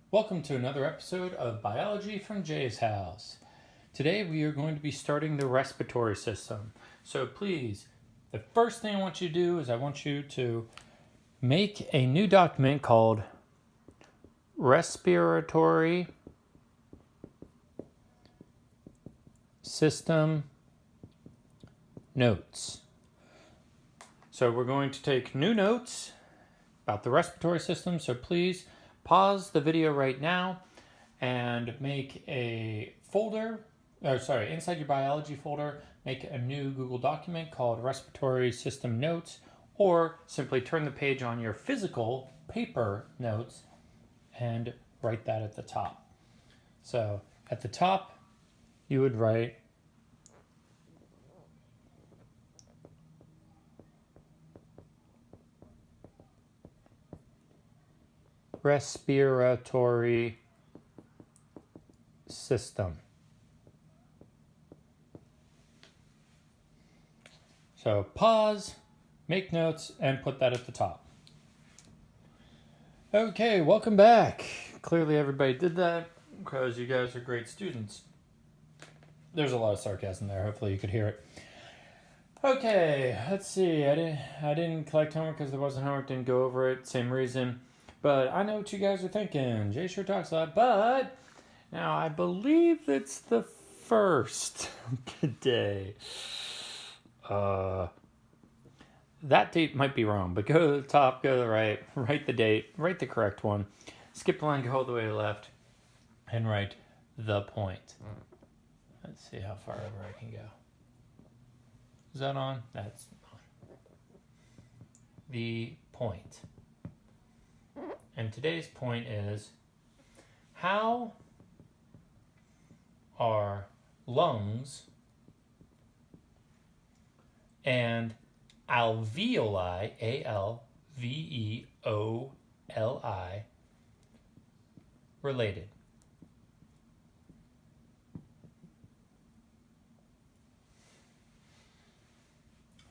Welcome to another episode of Biology from Jay's House. Today we are going to be starting the respiratory system. So please, the first thing I want you to do is I want you to make a new document called Respiratory System Notes. So we're going to take new notes about the respiratory system. So please pause the video right now and make a folder, inside your biology folder, make a new Google document called Respiratory System Notes, or simply turn the page on your physical paper notes and write that at the top. So at the top, you would write respiratory system. So pause, make notes, and put that at the top. Okay, welcome back. Clearly everybody did that because you guys are great students. There's a lot of sarcasm there. Hopefully you could hear it. Okay, let's see. I didn't collect homework because there wasn't homework. Didn't go over it. Same reason. But I know what you guys are thinking. Jay sure talks a lot. But now I believe it's the first day. That date might be wrong, but go to the top, go to the right, write the date, write the correct one, skip the line, go all the way to the left, and write the point. Let's see how far over I can go. Is that on? That's on. The point. And today's point is, how are lungs and alveoli, A-L-V-E-O-L-I, related?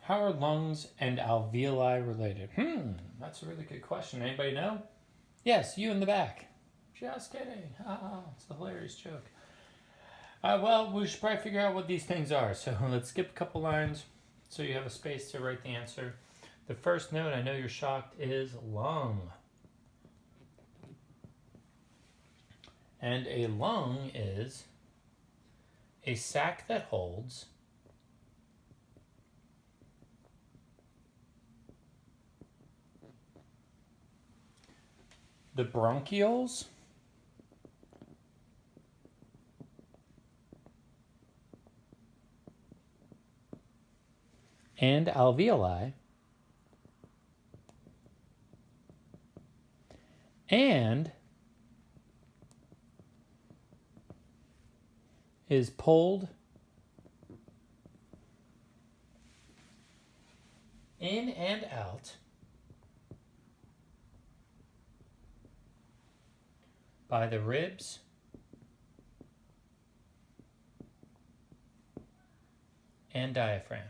How are lungs and alveoli related? That's a really good question. Anybody know? Yes, you in the back. Just kidding. It's a hilarious joke. Well, we should probably figure out what these things are. So let's skip a couple lines so you have a space to write the answer. The first note, I know you're shocked, is lung. And a lung is a sac that holds the bronchioles and alveoli and is pulled in and out by the ribs and diaphragm.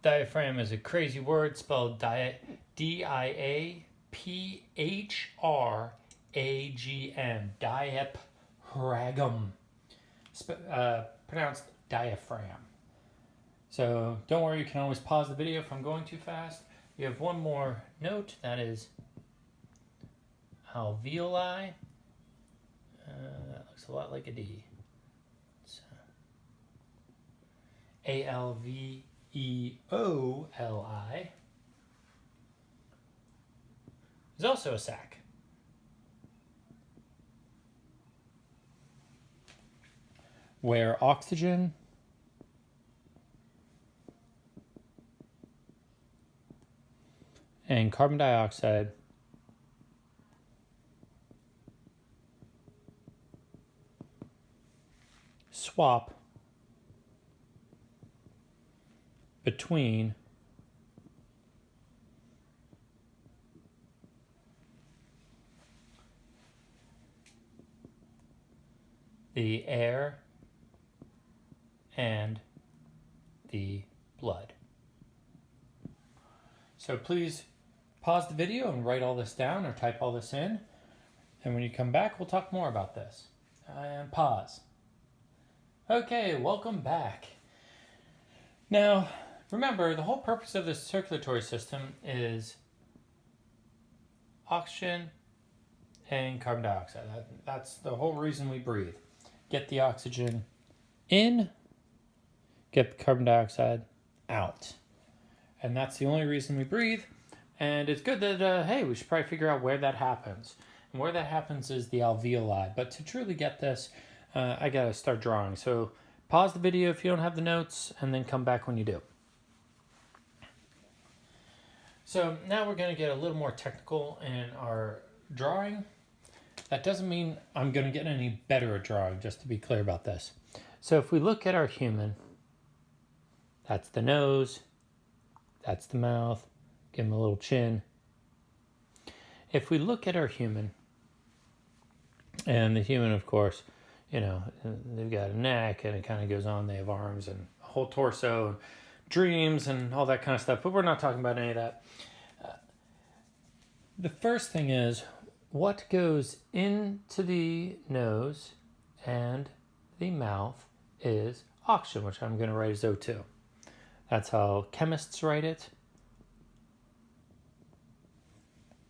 Diaphragm is a crazy word spelled D-I-A-P-H-R-A-G-M. Diaphragm. Pronounced diaphragm. So don't worry, you can always pause the video if I'm going too fast. You have one more note, that is alveoli. That looks a lot like a D. So, A-L-V-E-O-L-I is also a sac. Where oxygen and carbon dioxide swap between the air and the blood. So please pause the video and write all this down or type all this in. And when you come back, we'll talk more about this. And pause. Okay, welcome back. Now, remember, the whole purpose of this circulatory system is oxygen and carbon dioxide. That's the whole reason we breathe. Get the oxygen in, get the carbon dioxide out. And that's the only reason we breathe. And it's good that, hey, we should probably figure out where that happens. And where that happens is the alveoli. But to truly get this, I got to start drawing. So pause the video if you don't have the notes, and then come back when you do. So now we're going to get a little more technical in our drawing. That doesn't mean I'm going to get any better at drawing, just to be clear about this. So if we look at our human, that's the nose, that's the mouth, give him a little chin. If we look at our human, and the human, of course, you know, they've got a neck and it kind of goes on, they have arms and a whole torso and dreams and all that kind of stuff, but we're not talking about any of that. The first thing is, what goes into the nose and the mouth is oxygen, which I'm going to write as O2. That's how chemists write it.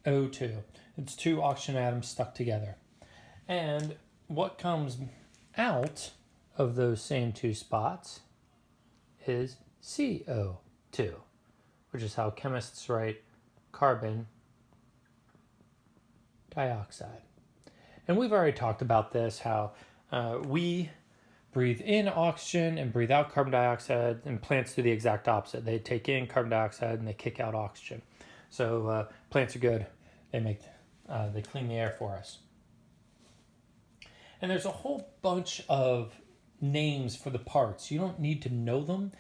O2. It's two oxygen atoms stuck together. And what comes out of those same two spots is CO2, which is how chemists write carbon dioxide. And we've already talked about this, how we breathe in oxygen and breathe out carbon dioxide, and plants do the exact opposite. They take in carbon dioxide and they kick out oxygen. So plants are good. They clean the air for us. And there's a whole bunch of names for the parts. You don't need to know them.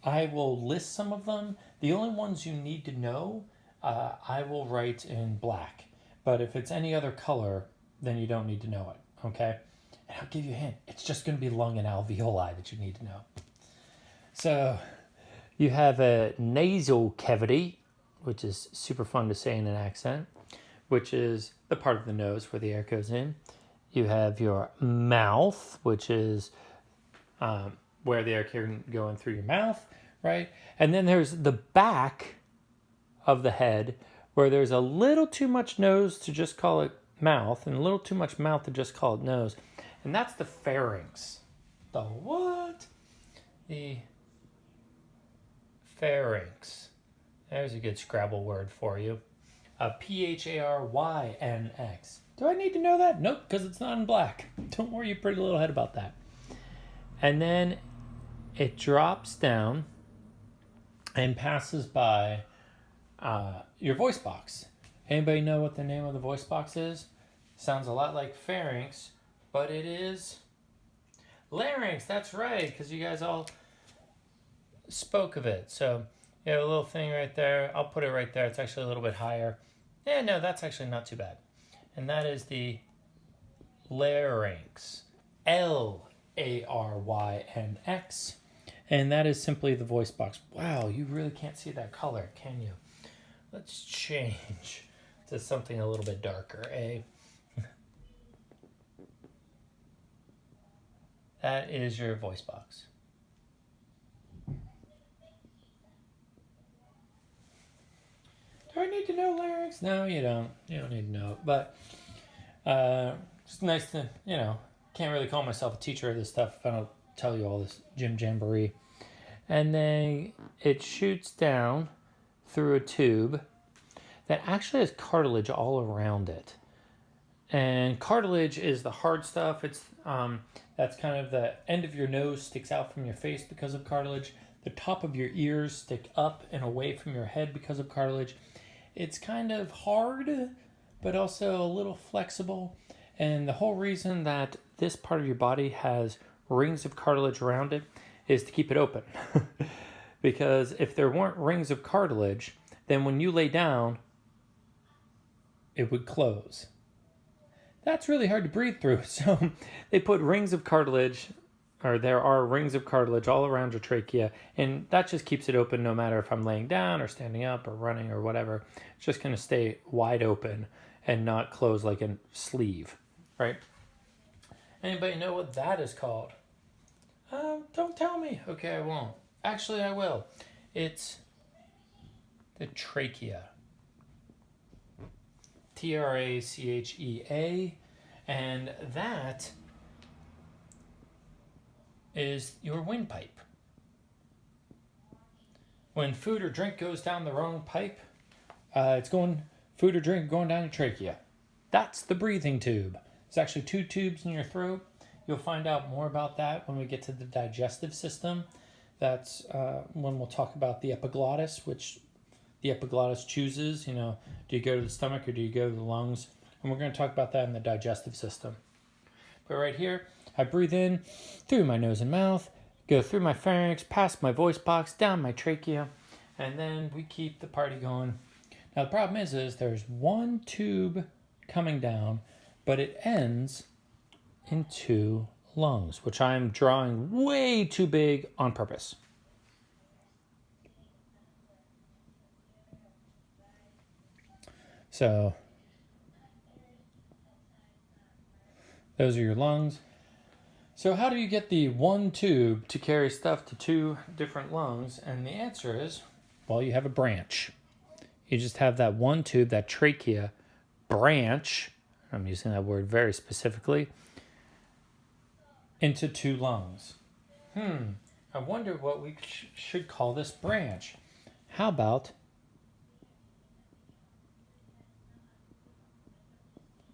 I will list some of them. The only ones you need to know, I will write in black. But if it's any other color, then you don't need to know it, okay? And I'll give you a hint. It's just going to be lung and alveoli that you need to know. So you have a nasal cavity, which is super fun to say in an accent, which is the part of the nose where the air goes in. You have your mouth, which is where the air can go in through your mouth, right? And then there's the back of the head, where there's a little too much nose to just call it mouth, and a little too much mouth to just call it nose. And that's the pharynx. The what? The pharynx. There's a good Scrabble word for you. P-H-A-R-Y-N-X. Do I need to know that? Nope, because it's not in black. Don't worry your pretty little head about that. And then it drops down and passes by your voice box. Anybody know what the name of the voice box is? Sounds a lot like pharynx, but it is larynx. That's right, because you guys all spoke of it. So you have a little thing right there. I'll put it right there. It's actually a little bit higher. Yeah, no, that's actually not too bad. And that is the larynx. L-A-R-Y-N-X. And that is simply the voice box. Wow, you really can't see that color, can you? Let's change to something a little bit darker, eh? That is your voice box. Do I need to know larynx? No, you don't. You don't need to know it. But it's nice to, can't really call myself a teacher of this stuff if I don't tell you all this Jim Jamboree. And then it shoots down through a tube that actually has cartilage all around it. And cartilage is the hard stuff. It's that's kind of the end of your nose sticks out from your face because of cartilage. The top of your ears stick up and away from your head because of cartilage. It's kind of hard, but also a little flexible. And the whole reason that this part of your body has rings of cartilage around it is to keep it open. Because if there weren't rings of cartilage, then when you lay down, it would close. That's really hard to breathe through. So they put rings of cartilage there are rings of cartilage all around your trachea, and that just keeps it open no matter if I'm laying down or standing up or running or whatever. It's just going to stay wide open and not close like a sleeve, right? Anybody know what that is called? Don't tell me. Okay, I won't. Actually, I will. It's the trachea. Trachea. And that is your windpipe. When food or drink goes down the wrong pipe, food or drink going down your trachea. That's the breathing tube. There's actually 2 tubes in your throat. You'll find out more about that when we get to the digestive system. That's when we'll talk about the epiglottis, which the epiglottis chooses, do you go to the stomach or do you go to the lungs? And we're going to talk about that in the digestive system. But right here, I breathe in through my nose and mouth, go through my pharynx, past my voice box, down my trachea, and then we keep the party going. Now the problem is there's one tube coming down, but it ends in 2 lungs, which I'm drawing way too big on purpose. So those are your lungs. So how do you get the one tube to carry stuff to 2 different lungs? And the answer is, well, you have a branch. You just have that one tube, that trachea branch, I'm using that word very specifically, into 2 lungs. I wonder what we should call this branch. How about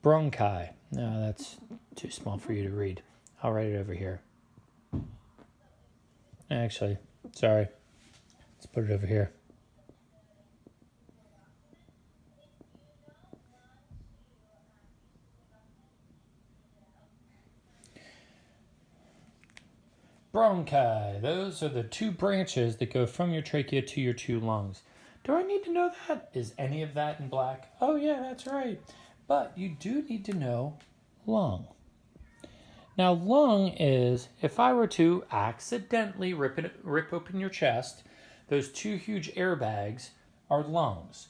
bronchi? No, that's too small for you to read. I'll write it over here. Actually, sorry. Let's put it over here. Bronchi. Those are the 2 branches that go from your trachea to your 2 lungs. Do I need to know that? Is any of that in black? Oh yeah, that's right. But you do need to know lung. Now lung is, if I were to accidentally rip open your chest, those 2 huge airbags are lungs.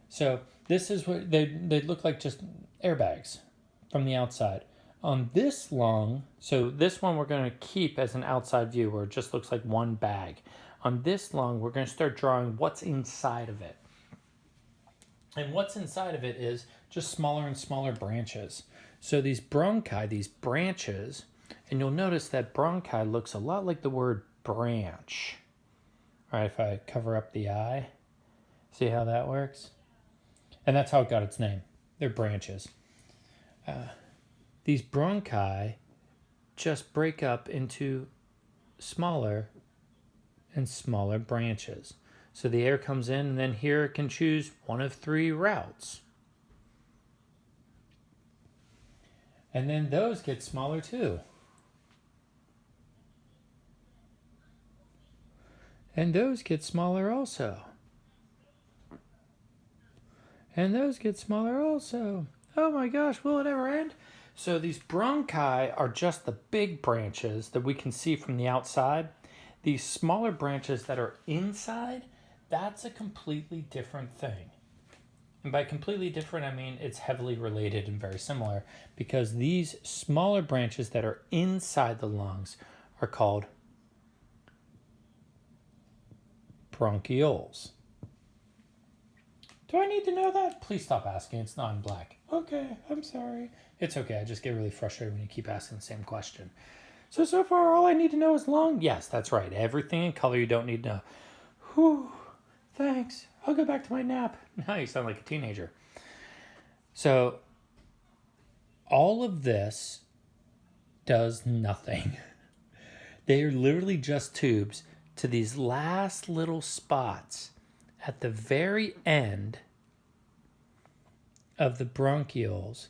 So this is what they look like, just airbags from the outside. On this lung, so this one we're going to keep as an outside view where it just looks like one bag. On this lung, we're going to start drawing what's inside of it. And what's inside of it is just smaller and smaller branches. So these bronchi, these branches, and you'll notice that bronchi looks a lot like the word branch. All right, if I cover up the eye, see how that works? And that's how it got its name. They're branches. These bronchi just break up into smaller and smaller branches. So the air comes in, and then here it can choose one of 3 routes. And then those get smaller too. And those get smaller also. And those get smaller also. Oh my gosh, will it ever end? So these bronchi are just the big branches that we can see from the outside. These smaller branches that are inside, that's a completely different thing. And by completely different, I mean it's heavily related and very similar, because these smaller branches that are inside the lungs are called bronchioles. Do I need to know that? Please stop asking. It's not in black. Okay, I'm sorry. It's okay. I just get really frustrated when you keep asking the same question. So far, all I need to know is lung? Yes, that's right. Everything in color you don't need to know. Whew, thanks. I'll go back to my nap. Now you sound like a teenager. So, all of this does nothing. They are literally just tubes to these last little spots at the very end of the bronchioles,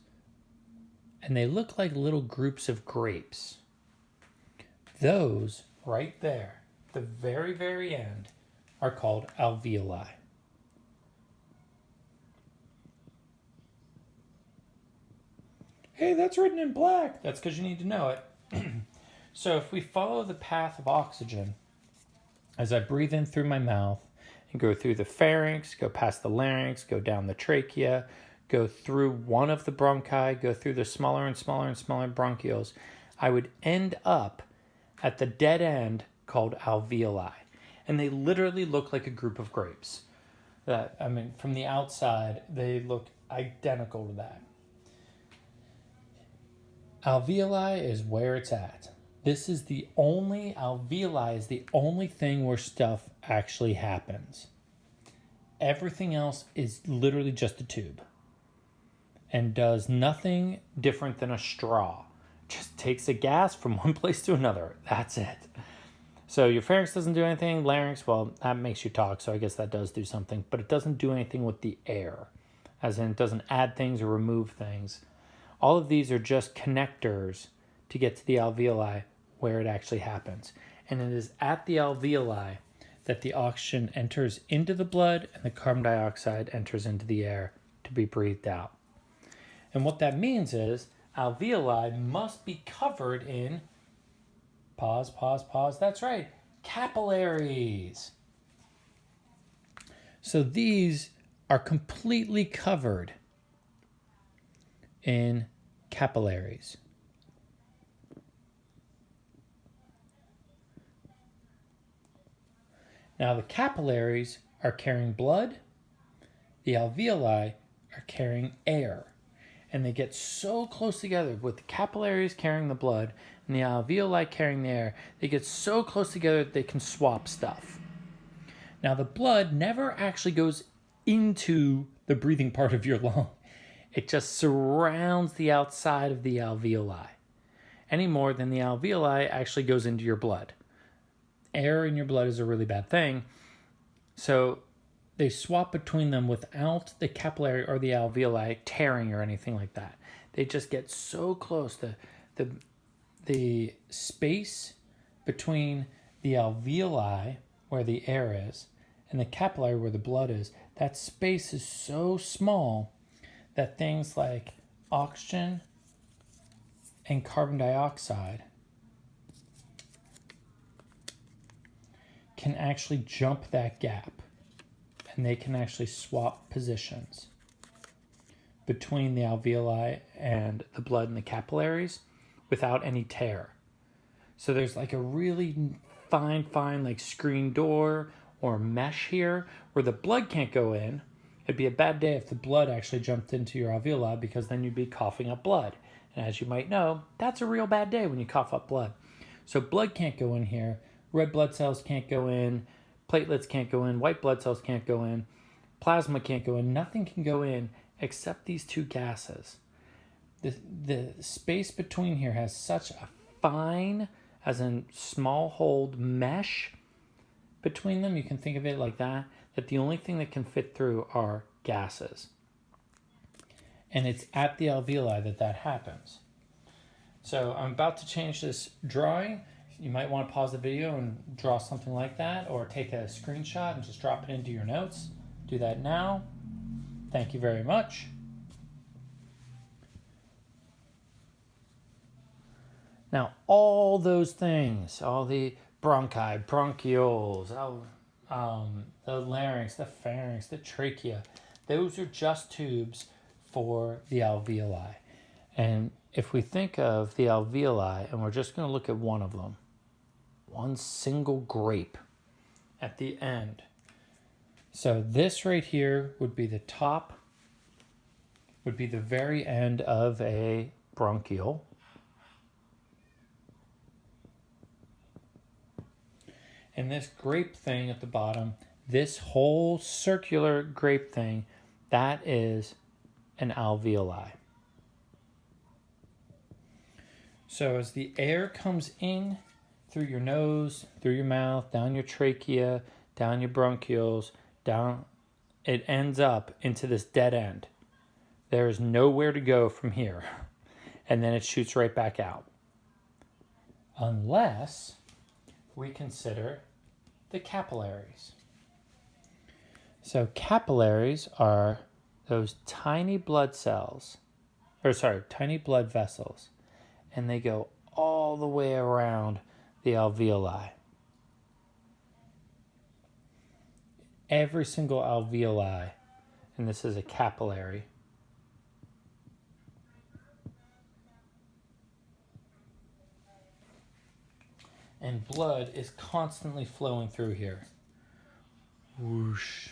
and they look like little groups of grapes. Those right there, the very, very end, are called alveoli. Hey, that's written in black. That's because you need to know it. So if we follow the path of oxygen, as I breathe in through my mouth and go through the pharynx, go past the larynx, go down the trachea, go through one of the bronchi, go through the smaller and smaller and smaller bronchioles, I would end up at the dead end called alveoli. And they literally look like a group of grapes. From the outside, they look identical to that. Alveoli is where it's at. Alveoli is the only thing where stuff actually happens. Everything else is literally just a tube and does nothing different than a straw. Just takes a gas from one place to another. That's it. So your pharynx doesn't do anything. Larynx, well, that makes you talk, so I guess that does do something. But it doesn't do anything with the air, as in it doesn't add things or remove things. All of these are just connectors to get to the alveoli where it actually happens. And it is at the alveoli that the oxygen enters into the blood and the carbon dioxide enters into the air to be breathed out. And what that means is alveoli must be covered in, pause, that's right, capillaries. So these are completely covered in capillaries. Now the capillaries are carrying blood, the alveoli are carrying air. And they get so close together with the capillaries carrying the blood and the alveoli carrying the air. They get so close together that they can swap stuff. Now the blood never actually goes into the breathing part of your lung. It just surrounds the outside of the alveoli, any more than the alveoli actually goes into your blood. Air in your blood is a really bad thing. So they swap between them without the capillary or the alveoli tearing or anything like that. They just get so close. The space between the alveoli, where the air is, and the capillary, where the blood is, that space is so small that things like oxygen and carbon dioxide can actually jump that gap, and they can actually swap positions between the alveoli and the blood and the capillaries without any tear. So there's like a really fine like screen door or mesh here where the blood can't go in. It'd be a bad day if the blood actually jumped into your alveoli, because then you'd be coughing up blood. And as you might know, that's a real bad day when you cough up blood. So blood can't go in here. Red blood cells can't go in, platelets can't go in, white blood cells can't go in, plasma can't go in, nothing can go in except these two gases. The space between here has such a fine, as in small hold mesh between them, you can think of it like that the only thing that can fit through are gases. And it's at the alveoli that happens. So I'm about to change this drawing. You might want to pause the video and draw something like that, or take a screenshot and just drop it into your notes. Do that now. Thank you very much. Now, all those things, all the bronchi, bronchioles, the larynx, the pharynx, the trachea, those are just tubes for the alveoli. And if we think of the alveoli, and we're just going to look at one of them, one single grape at the end. So this right here would be the top, would be the very end of a bronchiole. And this grape thing at the bottom, this whole circular grape thing, that is an alveoli. So as the air comes in through your nose, through your mouth, down your trachea, down your bronchioles, down, it ends up into this dead end. There is nowhere to go from here. And then it shoots right back out. Unless we consider the capillaries. So capillaries are those tiny blood cells, tiny blood vessels, and they go all the way around the alveoli. Every single alveoli, and this is a capillary, and blood is constantly flowing through here. Whoosh.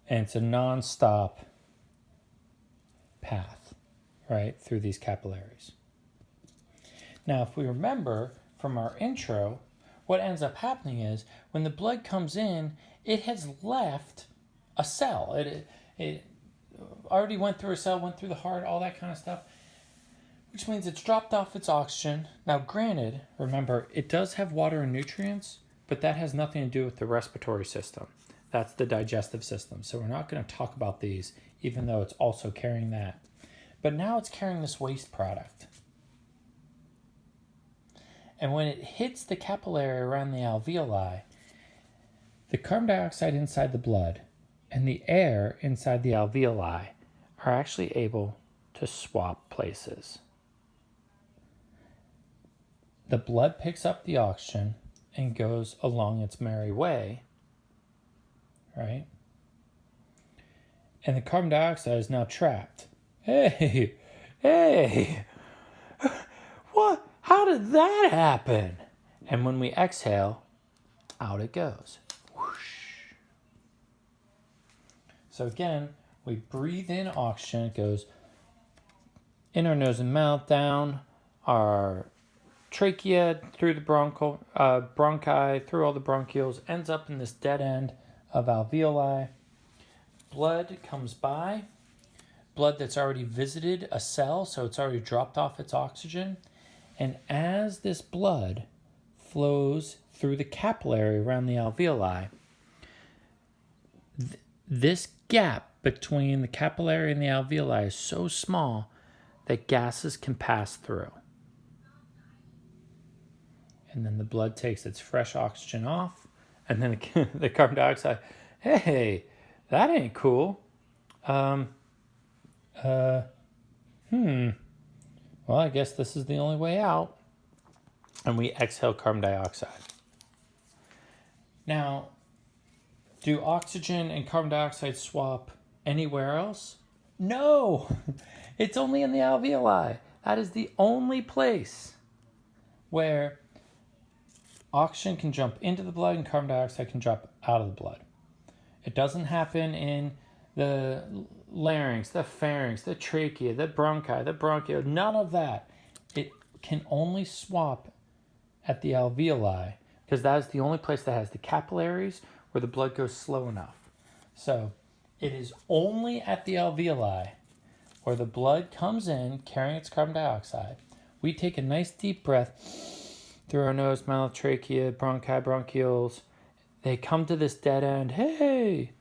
And it's a non-stop path, right, through these capillaries. Now, if we remember from our intro, what ends up happening is when the blood comes in, it has left a cell. It already went through a cell, went through the heart, all that kind of stuff, which means it's dropped off its oxygen. Now, granted, remember, it does have water and nutrients, but that has nothing to do with the respiratory system. That's the digestive system. So we're not going to talk about these, even though it's also carrying that. But now it's carrying this waste product. And when it hits the capillary around the alveoli, the carbon dioxide inside the blood and the air inside the alveoli are actually able to swap places. The blood picks up the oxygen and goes along its merry way, right? And the carbon dioxide is now trapped. Hey, what? How did that happen? And when we exhale, out it goes. Whoosh. So again, we breathe in oxygen. It goes in our nose and mouth, down our trachea, through the bronchi, through all the bronchioles, ends up in this dead end of alveoli. Blood comes by, blood that's already visited a cell, so it's already dropped off its oxygen. And as this blood flows through the capillary around the alveoli, this gap between the capillary and the alveoli is so small that gases can pass through. And then the blood takes its fresh oxygen off, and then the carbon dioxide, hey, that ain't cool. Well, I guess this is the only way out. And we exhale carbon dioxide. Now, do oxygen and carbon dioxide swap anywhere else? No, it's only in the alveoli. That is the only place where oxygen can jump into the blood and carbon dioxide can drop out of the blood. It doesn't happen in the larynx, the pharynx, the trachea, the bronchi, the bronchiole, none of that. It can only swap at the alveoli because that is the only place that has the capillaries where the blood goes slow enough. So it is only at the alveoli where the blood comes in carrying its carbon dioxide. We take a nice deep breath through our nose, mouth, trachea, bronchi, bronchioles. They come to this dead end. Hey!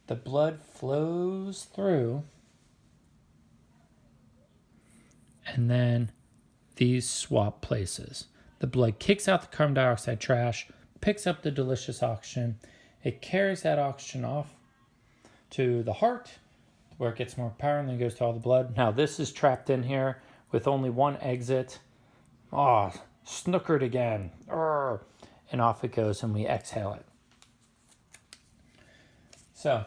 The blood flows through, and then these swap places. The blood kicks out the carbon dioxide trash, picks up the delicious oxygen. It carries that oxygen off to the heart, where it gets more power, and then goes to all the blood. Now this is trapped in here with only one exit. Oh, snookered again. Urgh. And off it goes, and we exhale it. So,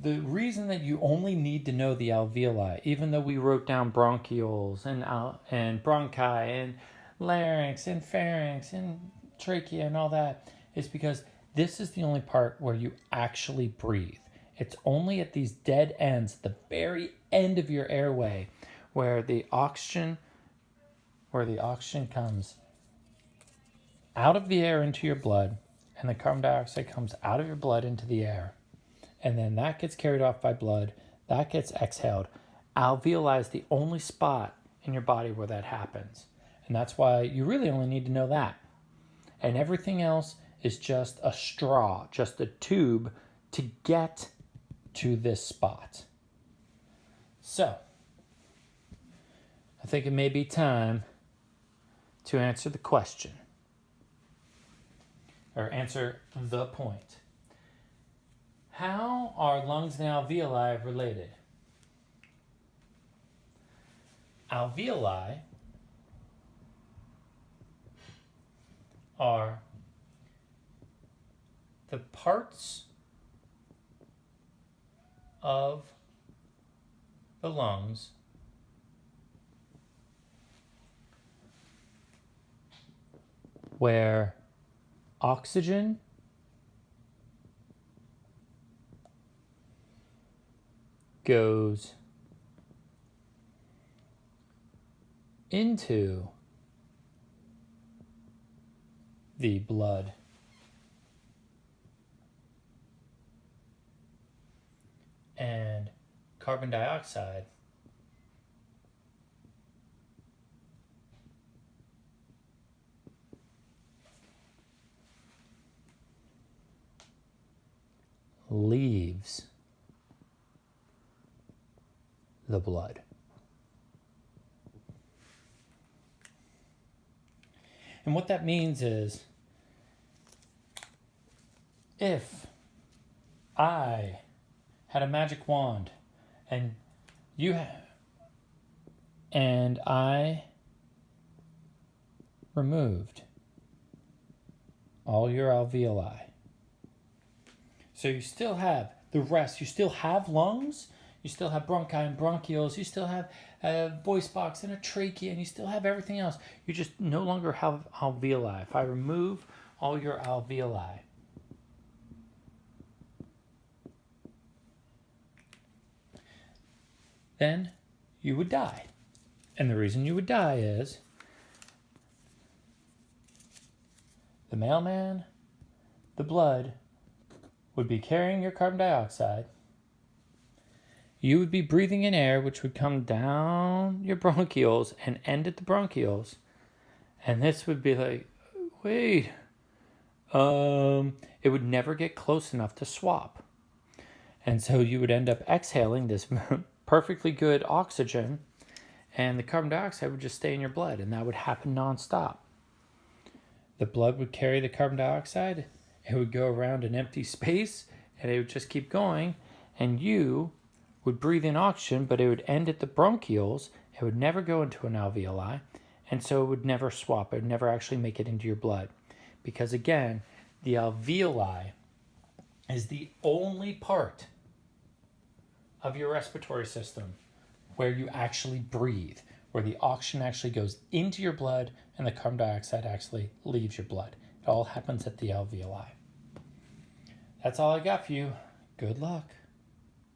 the reason that you only need to know the alveoli, even though we wrote down bronchioles and bronchi and larynx and pharynx and trachea and all that, is because this is the only part where you actually breathe. It's only at these dead ends, the very end of your airway, where the oxygen comes out of the air into your blood, and the carbon dioxide comes out of your blood into the air. And then that gets carried off by blood, that gets exhaled. Alveoli is the only spot in your body where that happens. And that's why you really only need to know that. And everything else is just a straw, just a tube to get to this spot. So, I think it may be time to answer the question, or answer the point. How are lungs and alveoli related? Alveoli are the parts of the lungs where oxygen goes into the blood and carbon dioxide leaves the blood. And what that means is, if I had a magic wand and and I removed all your alveoli, so you still have the rest, you still have lungs, you still have bronchi and bronchioles, you still have a voice box and a trachea, and you still have everything else. You just no longer have alveoli. If I remove all your alveoli, then you would die. And the reason you would die is the mailman, the blood, would be carrying your carbon dioxide. You would be breathing in air, which would come down your bronchioles and end at the bronchioles. And this would be like, wait, it would never get close enough to swap. And so you would end up exhaling this perfectly good oxygen, and the carbon dioxide would just stay in your blood, and that would happen nonstop. The blood would carry the carbon dioxide, it would go around an empty space, and it would just keep going, and you would breathe in oxygen, but it would end at the bronchioles. It would never go into an alveoli, and so it would never swap. It would never actually make it into your blood. Because again, the alveoli is the only part of your respiratory system where you actually breathe, where the oxygen actually goes into your blood and the carbon dioxide actually leaves your blood. It all happens at the alveoli. That's all I got for you. Good luck.